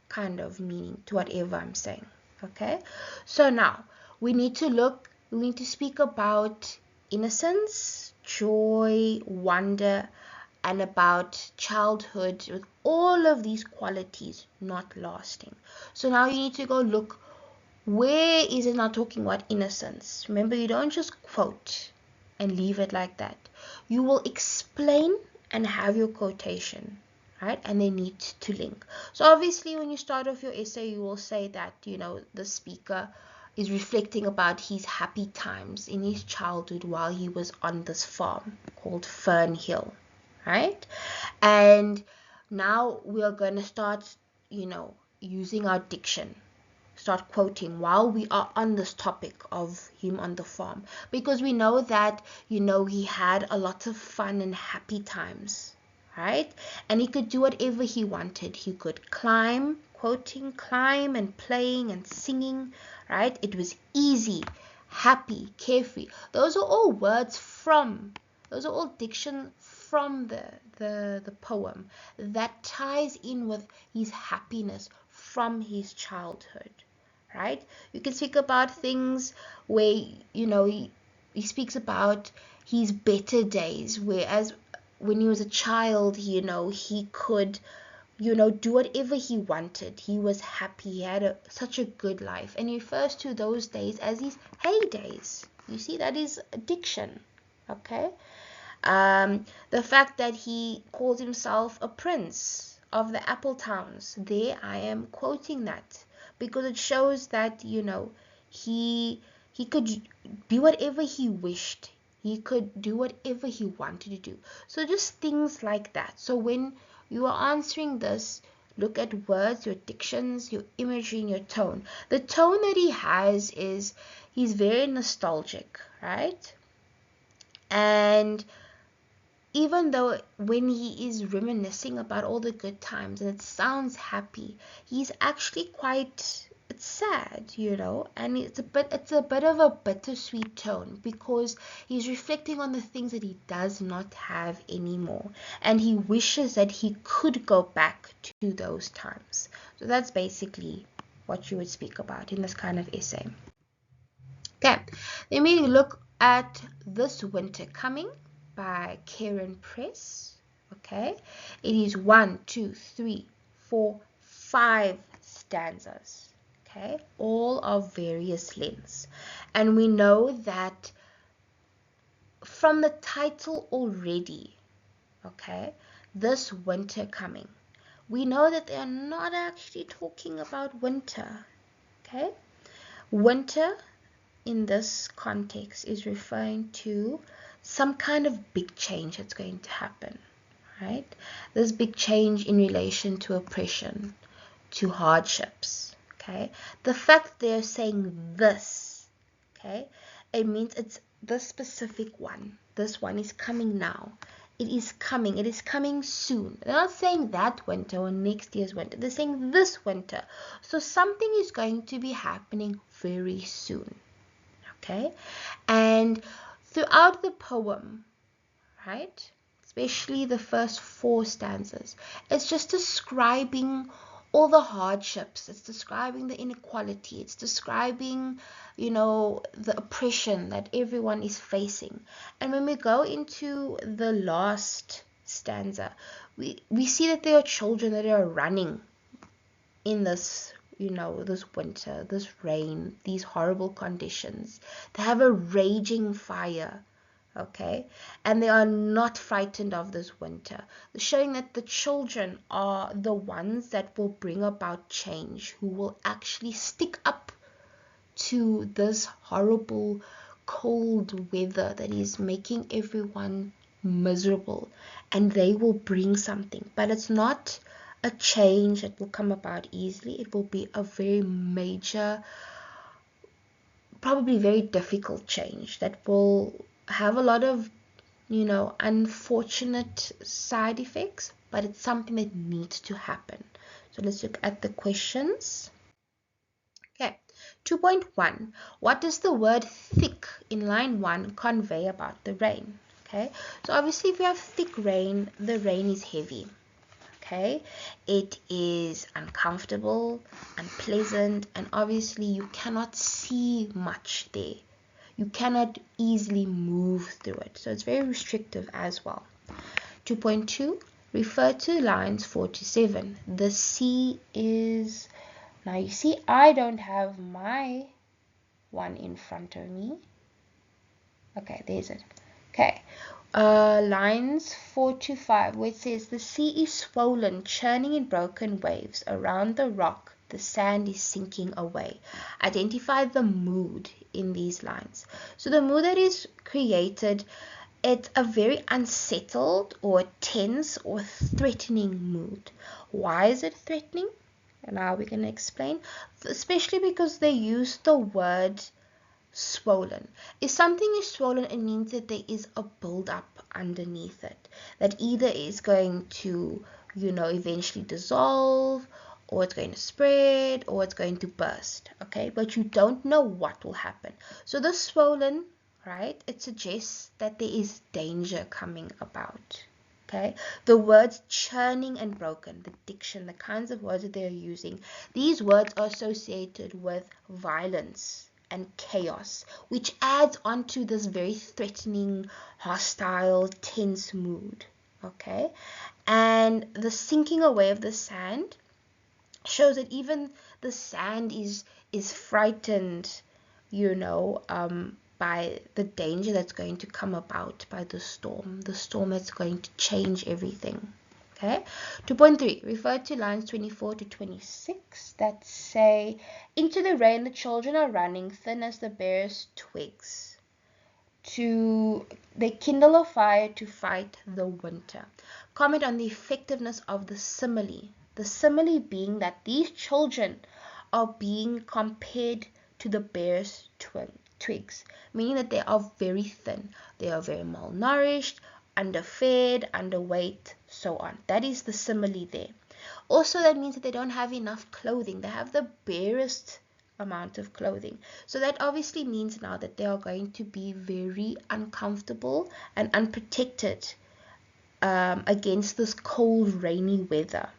kind of meaning to whatever I'm saying. Okay, so now we need to speak about innocence, joy, wonder, and about childhood with all of these qualities not lasting. So now you need to go look, where is it not talking about innocence? Remember, you don't just quote and leave it like that. You will explain and have your quotation, right? And they need to link. So obviously, when you start off your essay, you will say that, the speaker is reflecting about his happy times in his childhood while he was on this farm called Fernhill, right? And now we are going to start, using our diction. Start quoting while we are on this topic of him on the farm, because we know that he had a lot of fun and happy times, right? And he could do whatever he wanted. He could climb and playing and singing, right? It was easy happy, carefree. Those are all words from, those are all diction from the poem that ties in with his happiness from his childhood, right? You can speak about things where, he speaks about his better days, whereas when he was a child, he could, do whatever he wanted. He was happy. He had such a good life. And he refers to those days as his heydays. You see, that is addiction. Okay? The fact that he calls himself a prince of the Apple Towns, there I am quoting that because it shows that, he could be whatever he wished. He could do whatever he wanted to do. So just things like that. So when you are answering this, look at words, your dictions, your imagery, and your tone. The tone that he has is he's very nostalgic, right? And even though when he is reminiscing about all the good times and it sounds happy, he's actually quite, it's sad, and it's a bit of a bittersweet tone because he's reflecting on the things that he does not have anymore, and he wishes that he could go back to those times. So that's basically what you would speak about in this kind of essay. Okay, then we look at This Winter Coming by Karen Press. Okay, it is 1, 2, 3, 4, 5 stanzas. Okay, all of various lengths, and we know that from the title already, okay, This Winter Coming, we know that they are not actually talking about winter. Okay, winter in this context is referring to some kind of big change that's going to happen, right? This big change in relation to oppression, to hardships, okay? The fact they're saying this, okay, it means it's the specific one. This one is coming now. It is coming soon. They're not saying that winter or next year's winter. They're saying this winter. So something is going to be happening very soon. Okay, and throughout the poem, right, especially the first 4 stanzas, it's just describing all the hardships, it's describing the inequality, it's describing, the oppression that everyone is facing. And when we go into the last stanza, we see that there are children that are running in this, this winter, this rain, these horrible conditions. They have a raging fire, okay? And they are not frightened of this winter, showing that the children are the ones that will bring about change, who will actually stick up to this horrible cold weather that is making everyone miserable, and they will bring something. But it's not a change that will come about easily. It will be a very major, probably very difficult change that will have a lot of, unfortunate side effects, but it's something that needs to happen. So let's look at the questions. Okay, 2.1. What does the word thick in line 1 convey about the rain? Okay, so obviously if you have thick rain, the rain is heavy. Okay, it is uncomfortable, unpleasant, and obviously you cannot see much there. You cannot easily move through it, so it's very restrictive as well. 2.2, refer to lines 4 to 7. The sea is, now you see I don't have my one in front of me. Okay, there's it. Okay, lines 4 to 5, where it says the sea is swollen, churning in broken waves. Around the rock, the sand is sinking away. Identify the mood in these lines. So the mood that is created, it's a very unsettled or tense or threatening mood. Why is it threatening? And now we're going to explain. Especially because they use the word swollen. If something is swollen, it means that there is a build-up underneath it that either is going to, eventually dissolve, or it's going to spread, or it's going to burst, okay? But you don't know what will happen. So the swollen, right, it suggests that there is danger coming about, okay? The words churning and broken, the diction, the kinds of words that they're using, these words are associated with violence and chaos, which adds on to this very threatening, hostile, tense mood, okay? And the sinking away of the sand shows that even the sand is frightened, you know, by the danger that's going to come about by the storm that's going to change everything. Okay. 2.3, refer to lines 24 to 26 that say, into the rain the children are running, thin as the barest twigs. They kindle a fire to fight the winter. Comment on the effectiveness of the simile. The simile being that these children are being compared to the barest twigs, meaning that they are very thin, they are very malnourished, underfed, underweight, so on. That is the simile there. Also, that means that they don't have enough clothing. They have the barest amount of clothing. So that obviously means now that they are going to be very uncomfortable and unprotected against this cold, rainy weather.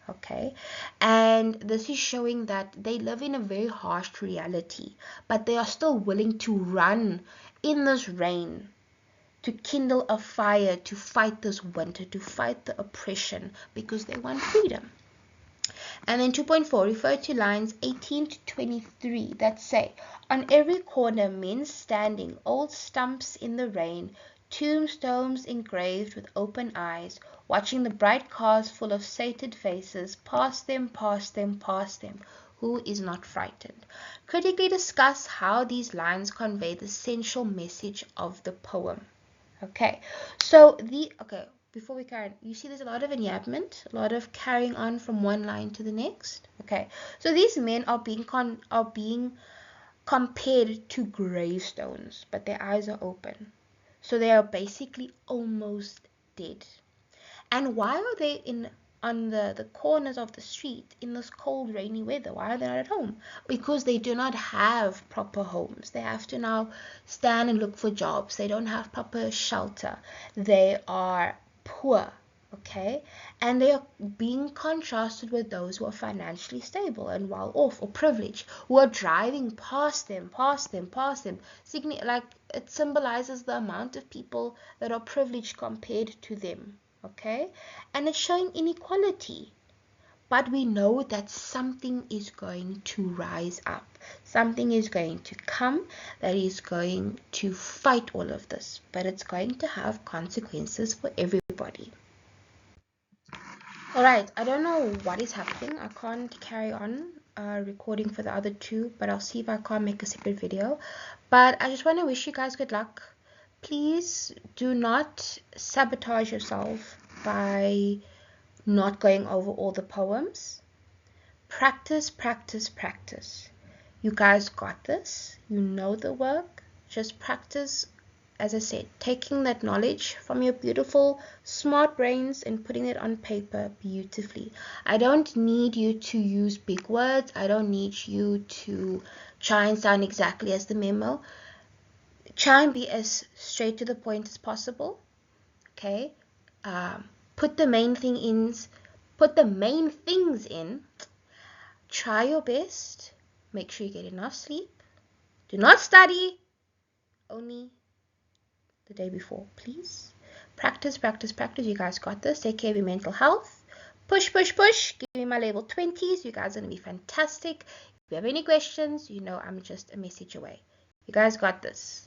Okay, and this is showing that they live in a very harsh reality, but they are still willing to run in this rain, to kindle a fire, to fight this winter, to fight the oppression, because they want freedom. And then 2.4, refer to lines 18 to 23 that say, on every corner men standing, old stumps in the rain, tombstones engraved with open eyes, watching the bright cars full of sated faces, pass them, pass them, pass them. Who is not frightened? Critically discuss how these lines convey the central message of the poem. Okay, so before we carry on, you see there's a lot of enjambment, a lot of carrying on from one line to the next. Okay, so these men are being compared to gravestones, but their eyes are open. So they are basically almost dead. And why are they on the corners of the street in this cold, rainy weather? Why are they not at home? Because they do not have proper homes. They have to now stand and look for jobs. They don't have proper shelter. They are poor, okay? And they are being contrasted with those who are financially stable and well off or privileged, who are driving past them. Like, it symbolizes the amount of people that are privileged compared to them, okay? And it's showing inequality. But we know that something is going to rise up. Something is going to come that is going to fight all of this. But it's going to have consequences for everybody. Alright, I don't know what is happening. I can't carry on recording for the other two, but I'll see if I can't make a separate video. But I just want to wish you guys good luck. Please do not sabotage yourself by not going over all the poems. Practice, practice, practice. You guys got this. You know the work. Just practice, as I said, taking that knowledge from your beautiful, smart brains and putting it on paper beautifully. I don't need you to use big words. I don't need you to try and sound exactly as the memo. Try and be as straight to the point as possible. Okay? Put the main things in. Try your best. Make sure you get enough sleep. Do not study only the day before, please. Practice, practice, practice. You guys got this. Take care of your mental health. Push, push, push. Give me my level 20s. You guys are going to be fantastic. If you have any questions, you know I'm just a message away. You guys got this.